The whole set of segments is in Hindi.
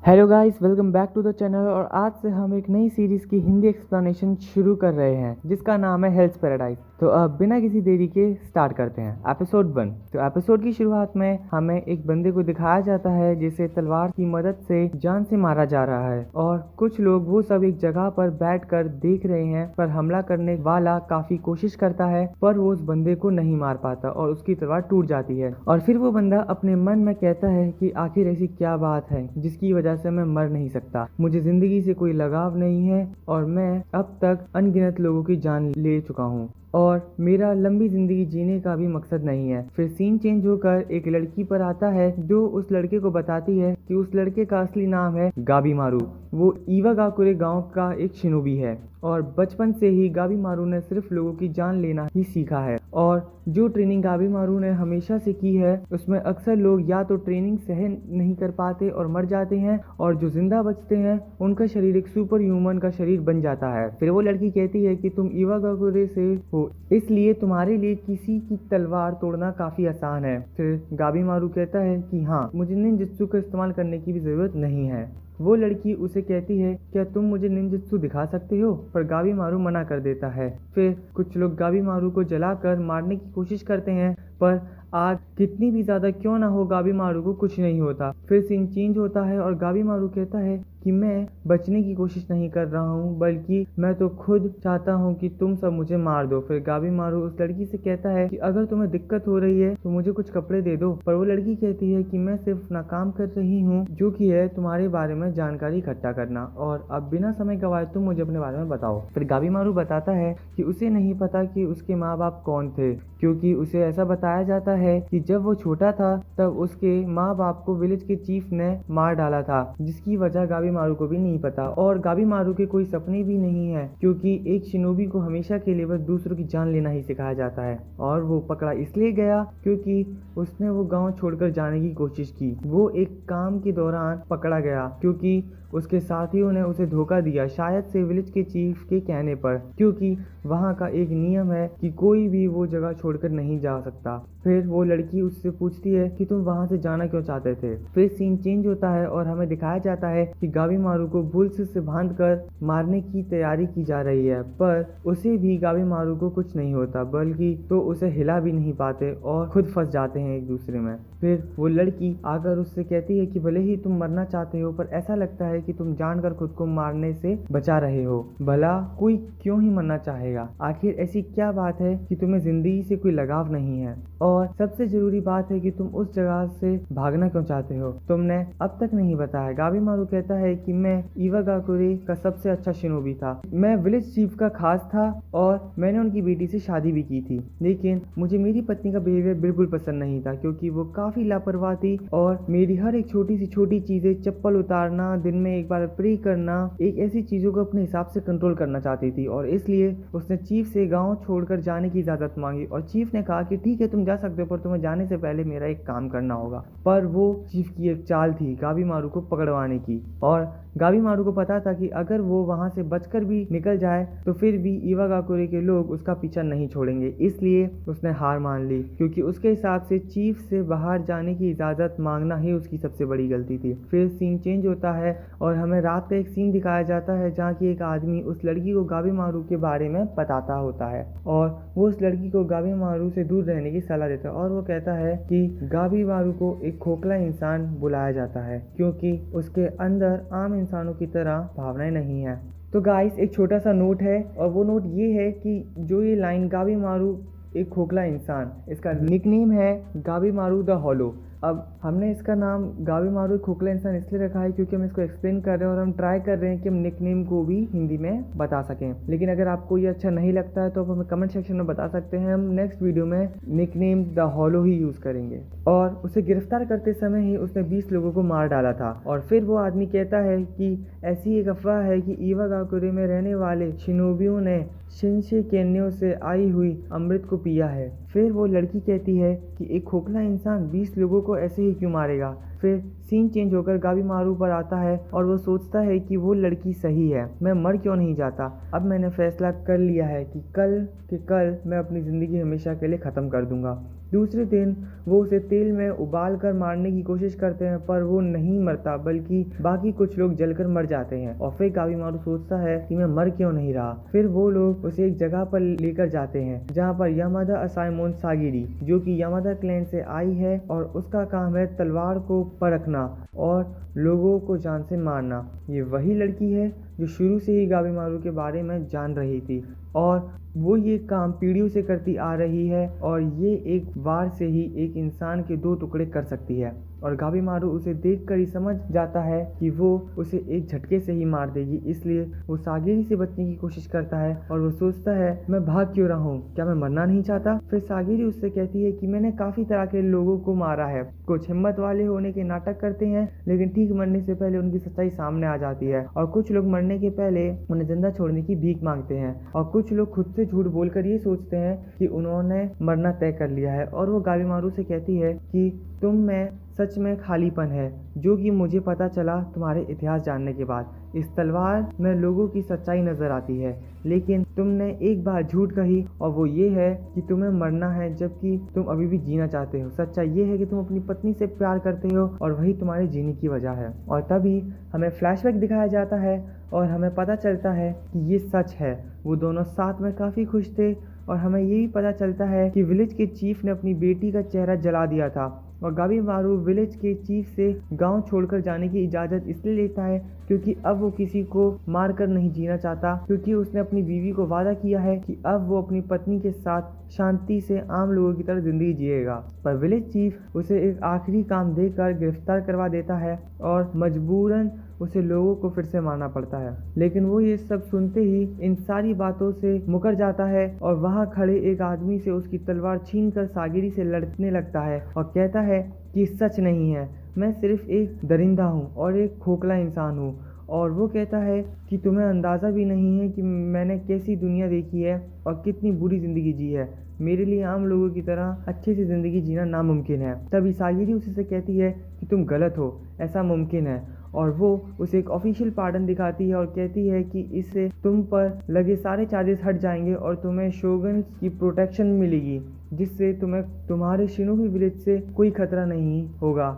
Hello guys, welcome back to the channel. और आज से हम एक नई सीरीज की हिंदी एक्सप्लेनेशन शुरू कर रहे हैं जिसका नाम है हेल्थ पैराडाइज। तो अब बिना किसी देरी के स्टार्ट करते हैं एपिसोड 1। तो एपिसोड की शुरुआत में हमें एक बंदे को दिखाया जाता है जिसे तलवार की मदद से जान से मारा जा रहा है और कुछ लोग वो सब एक जगह पर बैठकर देख रहे हैं। पर हमला करने वाला काफी कोशिश करता है पर वो उस बंदे को नहीं मार पाता और उसकी तलवार टूट जाती है। और फिर वो बंदा अपने मन में कहता है कि आखिर ऐसी क्या बात है जिसकी वजह से मैं मर नहीं सकता। मुझे जिंदगी से कोई लगाव नहीं है और मैं अब तक अनगिनत लोगों की जान ले चुका हूँ और मेरा लंबी जिंदगी जीने का भी मकसद नहीं है। फिर सीन चेंज होकर एक लड़की पर आता है जो उस लड़के को बताती है कि उस लड़के का असली नाम है गाबी मारू। वो इवागाकुरे गांव का एक शिनोबी है और बचपन से ही गाबी मारू ने सिर्फ लोगों की जान लेना ही सीखा है। और जो ट्रेनिंग गाबी मारू ने हमेशा से की है उसमें अक्सर लोग या तो ट्रेनिंग सहन नहीं कर पाते और मर जाते हैं और जो जिंदा बचते हैं उनका शरीर एक सुपर ह्यूमन का शरीर बन जाता है। फिर वो लड़की कहती है कि तुम इवागाकुरे से हो इसलिए तुम्हारे लिए किसी की तलवार तोड़ना काफी आसान है। फिर गाबी मारू कहता है कि हाँ, मुझे निंजुत्सु का इस्तेमाल करने की भी जरूरत नहीं है। वो लड़की उसे कहती है क्या तुम मुझे निंजुत्सु दिखा सकते हो, पर गाबी मारू मना कर देता है। फिर कुछ लोग गाबी मारू को जलाकर मारने की कोशिश करते हैं पर आग कितनी भी ज्यादा क्यों ना हो गाबी मारू को कुछ नहीं होता। फिर सीन चेंज होता है और गाबी मारू कहता है कि मैं बचने की कोशिश नहीं कर रहा हूँ बल्कि मैं तो खुद चाहता हूँ कि तुम सब मुझे मार दो। फिर गाबी मारू उस लड़की से कहता है कि अगर तुम्हें दिक्कत हो रही है तो मुझे कुछ कपड़े दे दो, पर वो लड़की कहती है कि मैं सिर्फ अपना काम कर रही हूँ जो कि है तुम्हारे बारे में जानकारी इकट्ठा करना, और अब बिना समय गवाए तुम मुझे अपने बारे में बताओ। फिर गाबी मारू बताता है कि उसे नहीं पता कि उसके माँ बाप कौन थे, क्योंकि उसे ऐसा बताया जाता है कि जब वो छोटा था तब उसके माँ बाप को विलेज के चीफ ने मार डाला था, जिसकी वजह गाबी मारू को भी नहीं पता। और गाबी मारू के कोई सपने भी नहीं है क्योंकि एक शिनोबी को हमेशा के लिए बस दूसरों की जान लेना ही सिखाया जाता है। और वो पकड़ा इसलिए गया क्योंकि उसने वो गांव छोड़कर जाने की कोशिश की। वो एक काम के दौरान पकड़ा गया क्योंकि उसके साथियों ने उसे धोखा दिया, शायद से विलेज के चीफ के कहने पर, क्योंकि वहाँ का एक नियम है कि कोई भी वो जगह छोड़कर नहीं जा सकता। फिर वो लड़की उससे पूछती है कि तुम वहाँ से जाना क्यों चाहते थे। फिर सीन चेंज होता है और हमें दिखाया जाता है कि गाबी मारू को बुल्स से बांधकर मारने की तैयारी की जा रही है, पर उसे भी गाबी मारू को कुछ नहीं होता बल्कि तो उसे हिला भी नहीं पाते और खुद फंस जाते हैं एक दूसरे में। फिर वो लड़की आकर उससे कहती है कि भले ही तुम मरना चाहते हो पर ऐसा लगता है कि तुम जानकर खुद को मारने से बचा रहे हो। भला कोई क्यों ही मरना चाहेगा, आखिर ऐसी क्या बात है कि तुम्हें जिंदगी से कोई लगाव नहीं है। और सबसे जरूरी बात है कि तुम उस जगह से भागना क्यों चाहते हो, तुमने अब तक नहीं बताया। गाबी मारू कहता है कि मैं इवागाकुरे का सबसे अच्छा शिनोबी था, मैं विलेज चीफ का खास था और मैंने उनकी बेटी से शादी भी की थी, लेकिन मुझे मेरी पत्नी का बिहेवियर बिल्कुल पसंद नहीं था क्योंकि वो काफी लापरवाह थी और मेरी हर एक छोटी सी छोटी चीजें, चप्पल उतारना, दिन में एक बार प्रे करना, एक ऐसी चीजों को अपने हिसाब से कंट्रोल करना चाहती थी। और इसलिए उसने चीफ से गांव छोड़कर जाने की इजाजत मांगी और चीफ ने कहा कि ठीक है तुम जा सकते हो पर तुम्हें जाने से पहले मेरा एक काम करना होगा। पर वो चीफ की एक चाल थी गाबी मारू को पकड़वाने की, और गाबी मारू को पता था कि अगर वो वहां से बचकर भी निकल जाए तो फिर भी इवागाकुरे के लोग उसका पीछा नहीं छोड़ेंगे, इसलिए उसने हार मान ली क्योंकि उसके हिसाब से चीफ से बाहर जाने की इजाजत मांगना ही उसकी सबसे बड़ी गलती थी। फिर सीन चेंज होता है और हमें रात का एक सीन दिखाया जाता है जहाँ की एक आदमी उस लड़की को गाबी मारू के बारे में बताता होता है और वो उस लड़की को गाबी मारू से दूर रहने की सलाह देता है। और वो कहता है कि गाबी मारू को एक खोखला इंसान बुलाया जाता है क्योंकि उसके अंदर आम इंसानों की तरह भावनाएं नहीं है। तो गाइस, एक छोटा सा नोट है और वो नोट ये है कि जो ये लाइन गाबी मारू एक खोखला इंसान, इसका निकनेम है गाबी मारू द हॉलो। अब हमने इसका नाम गाबी मारू खोखला इंसान इसलिए रखा है क्योंकि हम इसको एक्सप्लेन कर रहे हैं और हम ट्राई कर रहे हैं कि हम निकनेम को भी हिंदी में बता सकें। लेकिन अगर आपको ये अच्छा नहीं लगता है तो आप हमें कमेंट सेक्शन में बता सकते हैं, हम नेक्स्ट वीडियो में nickname the hollow he use करेंगे। और उसे गिरफ्तार करते समय ही उसने 20 लोगों को मार डाला था। और फिर वो आदमी कहता है कि ऐसी एक अफवाह है कि इवागाकुरे में रहने वाले शिनोबियों ने शिनशे केन्यो से आई हुई अमृत को पिया है। फिर वो लड़की कहती है कि एक खोखला इंसान 20 लोगों को ऐसे ही क्यों मारेगा। फिर सीन चेंज होकर गाबी मारू पर आता है और वो सोचता है कि वो लड़की सही है, मैं मर क्यों नहीं जाता। अब मैंने फैसला कर लिया है कि कल मैं अपनी ज़िंदगी हमेशा के लिए ख़त्म कर दूंगा। दूसरे दिन वो उसे तेल में उबाल कर मारने की कोशिश करते हैं, पर वो नहीं मरता बल्कि बाकी कुछ लोग जलकर मर जाते हैं। और फिर गाबीमारू सोचता है कि मैं मर क्यों नहीं रहा। फिर वो लोग उसे एक जगह पर लेकर जाते हैं जहाँ पर यामादा असाइमोन सागिरी, जो कि यामादा क्लैन से आई है और उसका काम है तलवार को परखना और लोगों को जान से मारना। ये वही लड़की है जो शुरू से ही गाबीमारू के बारे में जान रही थी और वो ये काम पीढ़ियों से करती आ रही है और ये एक वार से ही एक इंसान के 2 टुकड़े कर सकती है। और गाबीमारू उसे देखकर ही समझ जाता है कि वो उसे एक झटके से ही मार देगी, इसलिए वो सागिरी से बचने की कोशिश करता है और वो सोचता है मैं भाग क्यों रहा हूँ, क्या मैं मरना नहीं चाहता। फिर सागिरी उससे कहती है कि मैंने काफी तरह के लोगों को मारा है, कुछ हिम्मत वाले होने के नाटक करते हैं लेकिन ठीक मरने से पहले उनकी सच्चाई सामने आ जाती है, और कुछ लोग मरने के पहले उन्हें जिंदा छोड़ने की भीख मांगते हैं, और कुछ लोग खुद से झूठ बोलकर ये सोचते हैं कि उन्होंने मरना तय कर लिया है। और वो गाबीमारू से कहती है कि तुम में सच में खालीपन है, जो कि मुझे पता चला तुम्हारे इतिहास जानने के बाद। इस तलवार में लोगों की सच्चाई नजर आती है, लेकिन तुमने एक बार झूठ कही और वो ये है कि तुम्हें मरना है जबकि तुम अभी भी जीना चाहते हो। सच्चाई ये है कि तुम अपनी पत्नी से प्यार करते हो और वही तुम्हारे जीने की वजह है। और तभी हमें फ्लैशबैक दिखाया जाता है और हमें पता चलता है कि ये सच है। वो दोनों साथ में काफी खुश थे और हमें ये भी पता चलता है कि विलेज के चीफ ने अपनी बेटी का चेहरा जला दिया था और गाबीमारू विलेज के चीफ से गांव छोड़कर जाने की इजाज़त इसलिए लेता है क्योंकि अब वो किसी को मारकर नहीं जीना चाहता, क्योंकि उसने अपनी बीवी को वादा किया है कि अब वो अपनी पत्नी के साथ शांति से आम लोगों की तरह जिंदगी जिएगा। पर विलेज चीफ उसे एक आखिरी काम देकर गिरफ्तार करवा देता है और मजबूरन उसे लोगों को फिर से मारना पड़ता है। लेकिन वो ये सब सुनते ही इन सारी बातों से मुकर जाता है और वहाँ खड़े एक आदमी से उसकी तलवार छीनकर सागिरी से लड़ने लगता है और कहता है कि सच नहीं है, मैं सिर्फ एक दरिंदा हूँ और एक खोखला इंसान हूँ। और वो कहता है कि तुम्हें अंदाज़ा भी नहीं है कि मैंने कैसी दुनिया देखी है और कितनी बुरी ज़िंदगी जी है। मेरे लिए आम लोगों की तरह अच्छे से ज़िंदगी जीना नामुमकिन है। तभी सागिरी उसे कहती है कि तुम गलत हो, ऐसा मुमकिन है। और वो उसे एक ऑफिशियल पार्डन दिखाती है और कहती है कि इससे तुम पर लगे सारे चार्जेस हट जाएंगे और तुम्हें शोगन की प्रोटेक्शन मिलेगी, जिससे तुम्हें तुम्हारे शिनोबी विलेज से कोई खतरा नहीं होगा,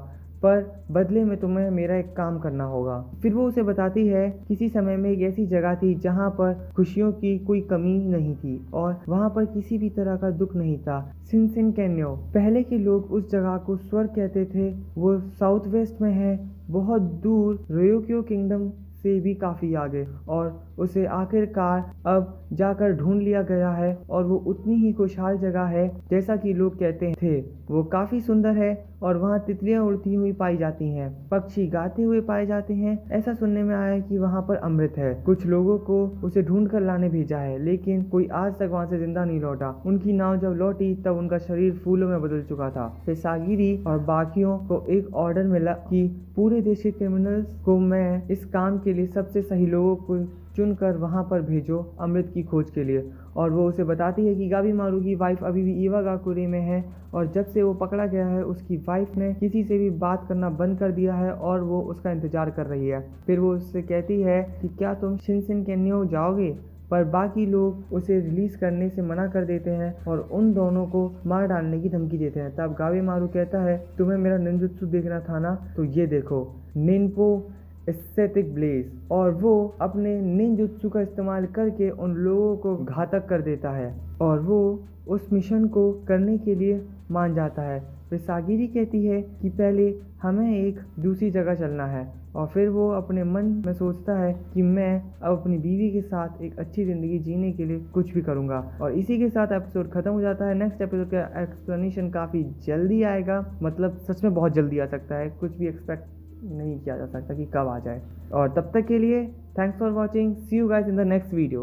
पर बदले में तुम्हें मेरा एक काम करना होगा। फिर वो उसे बताती है किसी समय में एक ऐसी जगह थी जहाँ पर खुशियों की कोई कमी नहीं थी और वहाँ पर किसी भी तरह का दुख नहीं था। शिनसेन कैन्यो, पहले के लोग उस जगह को स्वर्ग कहते थे। वो साउथ वेस्ट में है, बहुत दूर रयोक्यो किंगडम से भी काफ़ी आगे, और उसे आखिरकार अब जाकर ढूंढ लिया गया है और वो उतनी ही खुशहाल जगह है जैसा कि लोग कहते थे। वो काफ़ी सुंदर है और वहाँ तितलियाँ उड़ती हुई पाई जाती हैं, पक्षी गाते हुए पाए जाते हैं। ऐसा सुनने में आया है कि वहाँ पर अमृत है। कुछ लोगों को उसे ढूंढ कर लाने भेजा है, लेकिन कोई आज तक वहाँ से जिंदा नहीं लौटा। उनकी नाव जब लौटी तब उनका शरीर फूलों में बदल चुका था। फिर सागिरी और बाकियों को एक ऑर्डर मिला कि पूरे देश के क्रिमिनल्स को मैं इस काम के लिए सबसे सही लोगों को चुनकर वहाँ पर भेजो अमृत की खोज के लिए। और वो उसे बताती है कि गाबीमारू की वाइफ अभी भी इवागाकुरे में है और जब से वो पकड़ा गया है उसकी वाइफ ने किसी से भी बात करना बंद कर दिया है और वो उसका इंतजार कर रही है। फिर वो उससे कहती है कि क्या तुम शिनसेन कैन्यो जाओगे, पर बाकी लोग उसे रिलीज करने से मना कर देते हैं और उन दोनों को मार डालने की धमकी देते हैं। तब गाबीमारू कहता है तुम्हें मेरा निंजुत्सु देखना था ना, तो ये देखो निन्पो एस्थेटिक ब्लेज, और वो अपने निंजुत्सु का इस्तेमाल करके उन लोगों को घातक कर देता है और वो उस मिशन को करने के लिए मान जाता है। फिर सागिरी कहती है कि पहले हमें एक दूसरी जगह चलना है, और फिर वो अपने मन में सोचता है कि मैं अब अपनी बीवी के साथ एक अच्छी ज़िंदगी जीने के लिए कुछ भी करूँगा। और इसी के साथ एपिसोड ख़त्म हो जाता है। नेक्स्ट एपिसोड का एक्सप्लेनेशन काफ़ी जल्दी आएगा, मतलब सच में बहुत जल्दी आ सकता है, कुछ भी एक्सपेक्ट नहीं किया जा सकता कि कब आ जाए। और तब तक के लिए thanks for watching, see you guys in the next video.